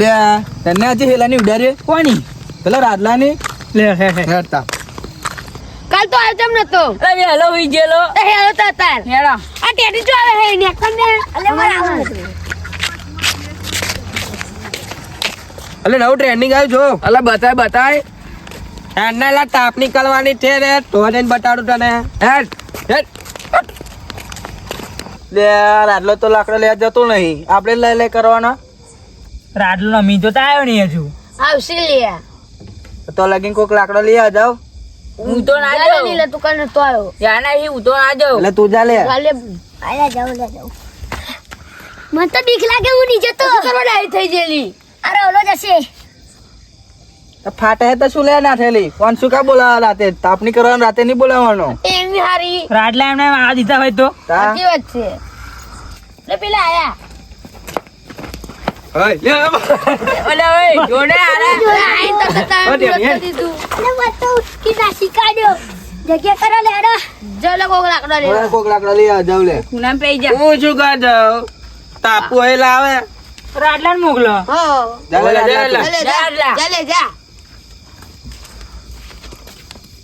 લે તને આજે હેલાની ઉડારે કોની પેલા રાજલાની લે હે હે હેડતા કાલ તો આવ જમ નતો અરે હેલો હોઈ ગયેલો તે હેલો તો તાર હેડો આ ટેડી જો આવે હે ને કને અલે માર આવે અલે નવું ટ્રેન્ડિંગ આવ્યું જો અલે બતાય એના તાપ નીકળવાની છે રે તો જઈને બતાડું તને હેડ લે રાજલો તો લાકડો લેવા જતો નહીં આપણે લઈ કરવાના રાડલો નમી તો આવ્યો નહીં હજુ આવશે લે તો લગીન કોક લાકડો લઈ આ જાવ હું તો ના જાલે જાઉં ની લે તું કને તો આવ્યો યા ના હું તો ના જાઉં એટલે તું જા લે જાલે આયા જાવ લે જાવ મને તો બીક લાગે હું ની જતો કરવા ડાઈ થઈ જેલી અરે ઓલો જશે તો ફાટે હે તો શું લે નાઠેલી કોણ શું કા બોલાવા રાતે તાપની કરવાનું રાતે નહીં બોલાવવાનો એમની હારી રાડલા એમને આ દીધા હોય તો તા સાચી વાત છે લે પેલા આયા ઓલે ઓય જોડે આરા આઈ તો કતા દીધું લે મત ઉસકી ના શીખાડ્યો જગ્યા કરો લે આડો જો લો કોક લાકડો લે ઓલા કોક લાકડો લઈ આ જાવ લે ખૂણામાં પઈ જા હું શું કર જાઉં તાપુ એ લાવે રાડલા ને મોકલો હો જા લે, જા લે. લે જા લે જા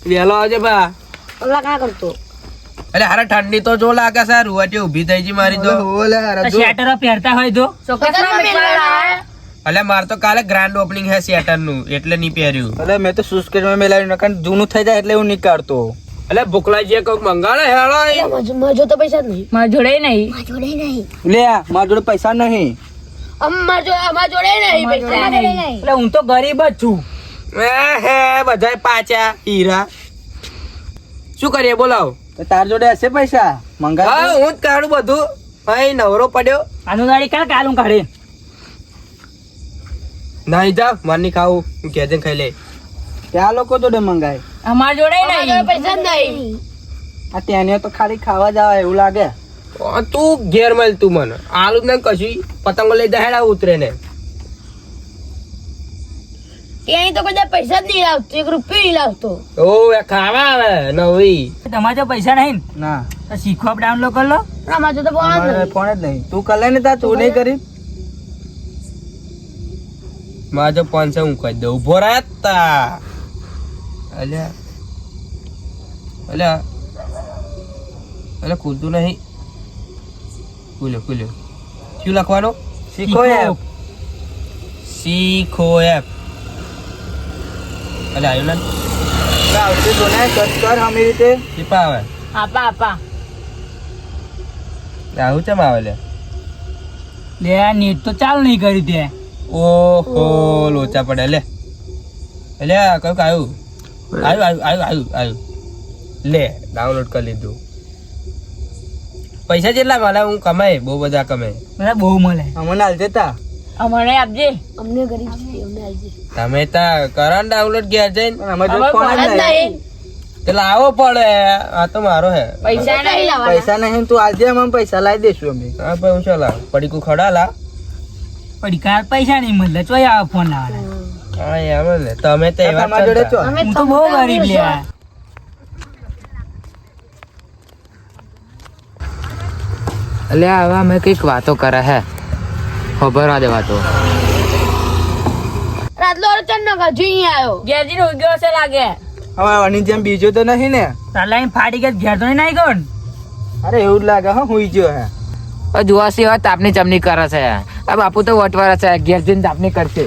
લેલો આવજે બા ઓલા કા કરતો અરે હારે ઠંડી તો જો લાગે છે રૂવાટી ઊભી થઈ જી મારી તો ઓલે રાજુ શેટરો પહેરતા હોય તો ચોકસમાં મેળવા અલે માર તો કાલે ગ્રાન્ડ ઓપનિંગ હે શેટર નું એટલે નહીં પહેર્યું અલે મેં તો સુસ્કેટમાં મેલાવ્યું નકર જૂનું થઈ જાય એટલે હું નહીં કાઢતો અલે ભૂખલાઈ જે કોક મંગાડે હેળો મજો તો પૈસા જ નહીં મારા જોડે નહીં માર જોડે નહીં લે મારા જોડે પૈસા નહીં અમાર જોડે નહીં પૈસા નહીં એટલે હું તો ગરીબ જ છું હે બધાય પાછા હીરા શું કરીએ બોલાવ તો તાર જોડે હશે પૈસા મંગાવ હા હું જ કાઢું બધું ભાઈ નવરો પડ્યો આનું દાડી કાલ હું કાઢે નહીં જા મારની ખાવું હું કેજે ખાઈ લે ત્યાં લોકો જોડે મંગાય અમારા જોડે નહીં પૈસા જ નહીં આ ત્યાં તો ખાલી ખાવા જ આવે એવું લાગે તું ઘેર મળ તું મને આલુ ને કશું પતંગો લઈ દહેડા ઉતરે ને ત્યાં તો બધા પૈસા જ નહીં લાવતો 1 રૂપિયો નહીં લાવતો ઓ એ ખાવા આવે નવી તમારે જો પૈસા નહીં ને ના તો શીખો આપ ડાઉનલોડ કરી લો અમાર જોડે ફોન જ અમારે નહીં ફોન જ નહીં તું કલે ને તા તું નહીં કરી મારા જો 500 હું કહી દઉં ઉભો રહે તા અલ્યા અલ્યા અલ્યા ખુલતું નહીં ખુલ્યો શું લખવાનું શીખો એપ શીખો એપ અલ્યા આવ્યું ને આવશે જોને સર્ચ કર હમી રીતે શીપા આવે આપા આવું ચમ આવે લે લે નેટ તો ચાલુ નહીં કર્યું તે ઓહો લોચા પડે લે અલ્યા કયું આવ્યું લે ડાઉનલોડ કરી લીધું પૈસા જેટલા મળે હું કમાય બહુ બધા કમાય બધા બહુ મળે અમને હાલ જતા અમારે આપજે અમને ગરીબ છે અમને આલજે તમે તા કરો ને ડાઉનલોડ ઘેર જઈને પણ અમારે જોડે ફોન જ નહીં તે લાવો પડે આ તો મારો હે પૈસા નહીં લાવવાના. પૈસા નહીં તું આજે અમે પૈસા લાવી દઈશું અમે હા ભાઈ હું ચાલ પડીકું ખડા લા પડીકા પૈસા નહીં મળે ચોય આવે ફોન લાવવાના હા એમ ને તમે તો એવા તમારા જોડે ચો હું તો બહુ ગરીબ લ્યા અલ્યા હવે અમે કઈક વાતો કરે હે ખબર દે વાતો રાતલો ચન ન કા જી આયો ગેરજી નો ગયો છે લાગે હવે આની જેમ બીજો તો નહીં ને તાલાઈ ફાટી ગઈ ઘેર તો નહીં નાઈ ગયો ને અરે એવું જ લાગે હા હુઈ ગયો હે જોવાસી હવે તાપની ચમની કરે છે આ બાપુ તો વટવારા છે ઘેર જઈને તાપની કરશે